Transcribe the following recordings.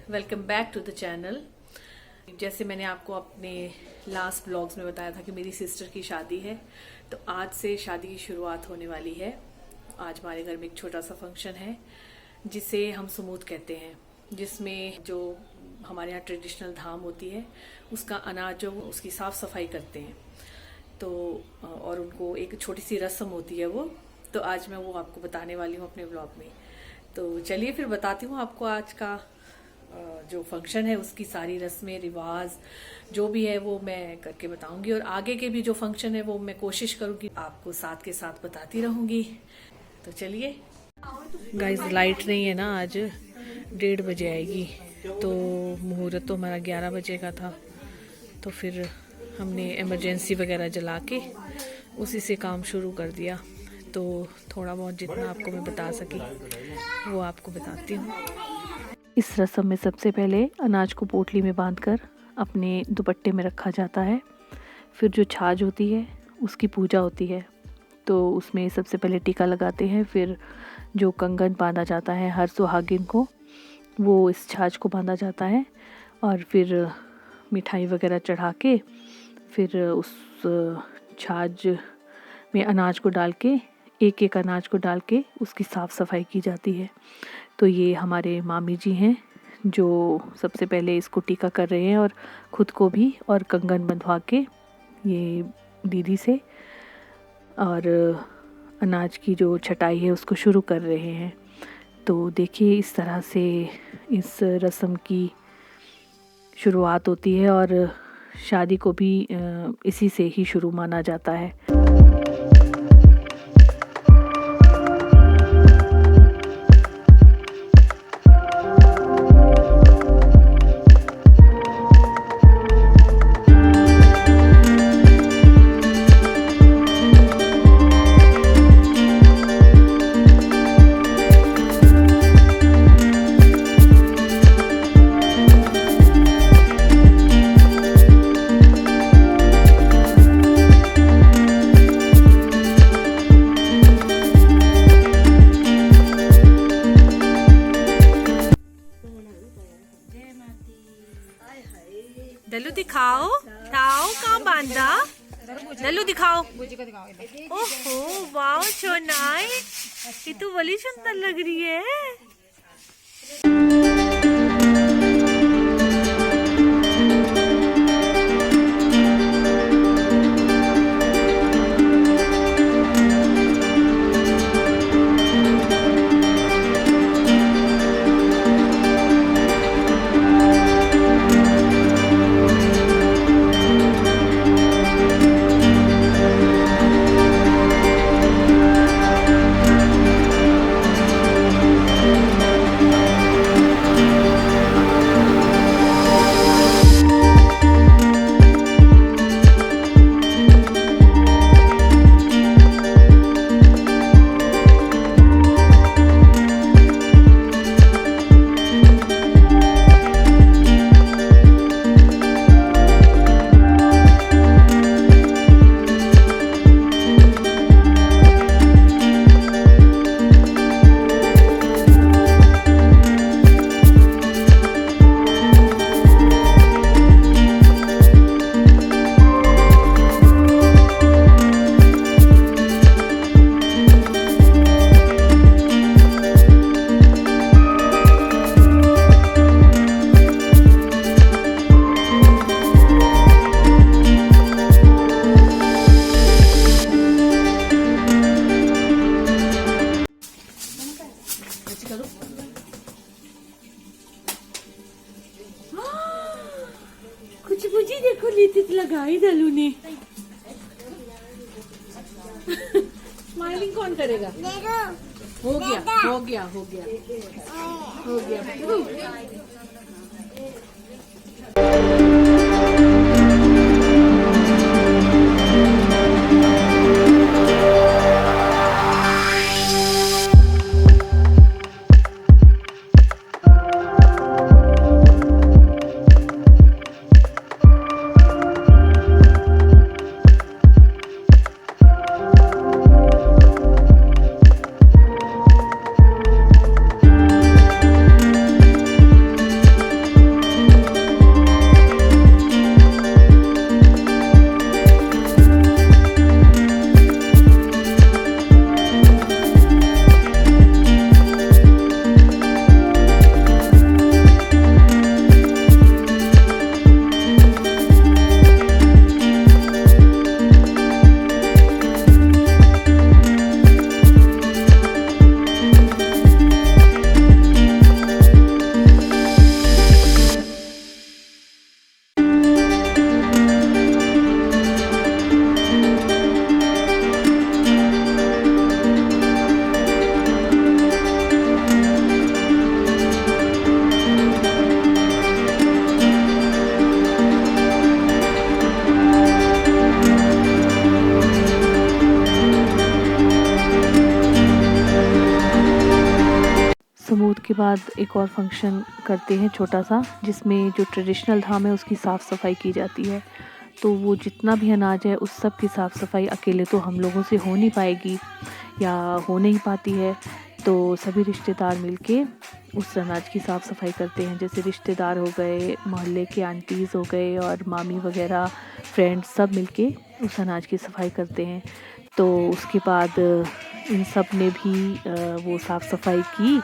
Welcome back to the channel. जैसे मैंने आपको अपने लास्ट ब्लॉग्स में बताया था कि मेरी सिस्टर की शादी है, तो आज से शादी की शुरुआत होने वाली है। आज हमारे घर में एक छोटा सा फंक्शन है जिसे हम सुमूद कहते हैं, जिसमें जो हमारे यहाँ ट्रेडिशनल धाम होती है उसका अनाज जो उसकी साफ सफाई करते हैं, तो और उनको एक छोटी सी रस्म होती है वो, तो आज मैं वो आपको बताने वाली हूँ अपने ब्लॉग में। तो चलिए फिर बताती हूँ आपको आज का जो फंक्शन है उसकी सारी रस्में रिवाज जो भी है वो मैं करके बताऊंगी, और आगे के भी जो फंक्शन है वो मैं कोशिश करूंगी आपको साथ के साथ बताती रहूंगी। तो चलिए गाइस, लाइट नहीं है ना, आज 1:30 बजे आएगी, तो मुहूर्त तो हमारा 11 बजे का था, तो फिर हमने इमरजेंसी वगैरह जला के उसी से काम शुरू कर दिया। तो थोड़ा बहुत जितना आपको मैं बता सकी वो आपको बताती हूँ। इस रस्म में सबसे पहले अनाज को पोटली में बांधकर अपने दुपट्टे में रखा जाता है। फिर जो छाछ होती है उसकी पूजा होती है, तो उसमें सबसे पहले टीका लगाते हैं। फिर जो कंगन बांधा जाता है हर सुहागिन को, वो इस छाछ को बांधा जाता है, और फिर मिठाई वगैरह चढ़ा के फिर उस छाछ में अनाज को डाल के एक एक अनाज को डाल के उसकी साफ़ सफाई की जाती है। तो ये हमारे मामी जी हैं जो सबसे पहले इसको टीका कर रहे हैं, और ख़ुद को भी और कंगन बंधवा के ये दीदी से, और अनाज की जो छटाई है उसको शुरू कर रहे हैं। तो देखिए इस तरह से इस रस्म की शुरुआत होती है, और शादी को भी इसी से ही शुरू माना जाता है। दल्लू दिखाओ, दिखाओ कहाँ बांधा, दल्लू दिखाओ। ओहो वाओ, सो नाइस, ये तो बड़ी सुंदर लग रही है। कुछ बुझी देखो, लिपस्टिक लगाई दलू ने। स्माइलिंग कौन करेगा? हो गया हो गया हो गया हो गया। उसके बाद एक और फंक्शन करते हैं छोटा सा, जिसमें जो ट्रेडिशनल धाम है उसकी साफ़ सफाई की जाती है। तो वो जितना भी अनाज है उस सब की साफ़ सफाई अकेले तो हम लोगों से हो नहीं पाएगी या हो नहीं पाती है। तो सभी रिश्तेदार मिलके उस अनाज की साफ़ सफाई करते हैं। जैसे रिश्तेदार हो गए, मोहल्ले के आंटीज़ हो गए और मामी वगैरह, फ्रेंड्स, सब मिलके उस अनाज की सफाई करते हैं। तो उसके बाद इन सब ने भी वो साफ़ सफाई की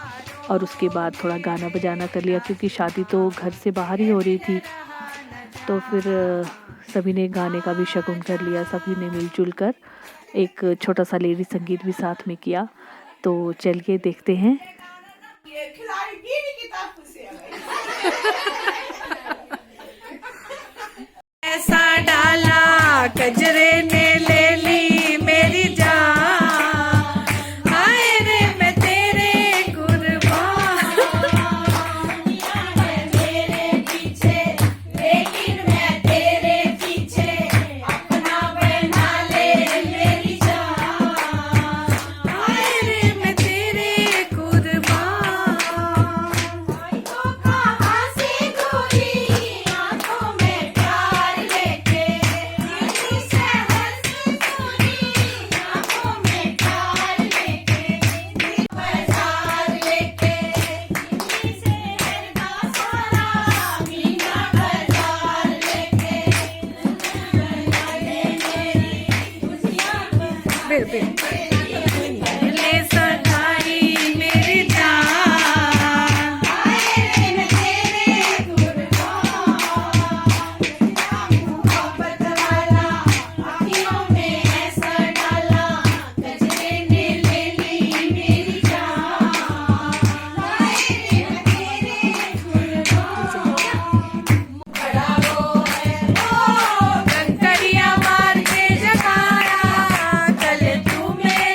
और उसके बाद थोड़ा गाना बजाना कर लिया, क्योंकि शादी तो घर से बाहर ही हो रही थी। तो फिर सभी ने गाने का भी शगुन कर लिया। सभी ने मिलजुल कर एक छोटा सा लेडी संगीत भी साथ में किया। तो चलिए देखते हैं। ऐसा डाला कजरे ने ले ली मेरी जान, हाय रे मैं तेरे कुर्बान, मेरे पीछे लेकिन मैं तेरे पीछे, अपना बना ले मेरी जान, हाय रे मैं तेरे कुर्बान। तो कहाँ से गोरी आंखों में प्यार लेके, दिल्ली शहर से गोरी आंखों में प्यार लेके, बाजार लेके, दिल्ली शहर का सारा मीना बाजार लेके, मेरी खुशियाँ ले सगाई मेरी जान, मैं तेरे कुर्बान, मोहब्बत वाला आँखियों में ऐसा डाला, कजरे ने ले ली मेरी जान, मैं तेरे कुर्बान। बड़ा वो है ओ कंकड़ियाँ मार के जगाया, कल तू मेरे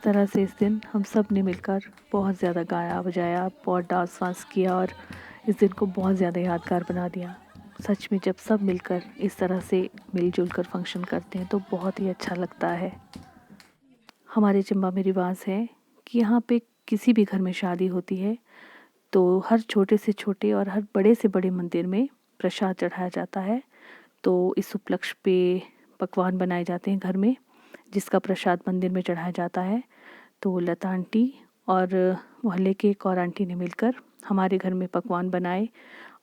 तरह से इस दिन हम सब ने मिलकर बहुत ज़्यादा गाया बजाया, बहुत डांस वांस किया और इस दिन को बहुत ज़्यादा यादगार बना दिया। सच में जब सब मिलकर इस तरह से मिलजुल कर फंक्शन करते हैं तो बहुत ही अच्छा लगता है। हमारे चंबा में रिवाज है कि यहाँ पे किसी भी घर में शादी होती है तो हर छोटे से छोटे और हर बड़े से बड़े मंदिर में प्रसाद चढ़ाया जाता है। तो इस उपलक्ष्य पे पकवान बनाए जाते हैं घर में, जिसका प्रसाद मंदिर में चढ़ाया जाता है। तो लता आंटी और मोहल्ले के एक और आंटी ने मिलकर हमारे घर में पकवान बनाए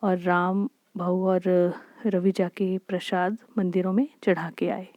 और राम भाऊ और रवि जाके प्रसाद मंदिरों में चढ़ा के आए।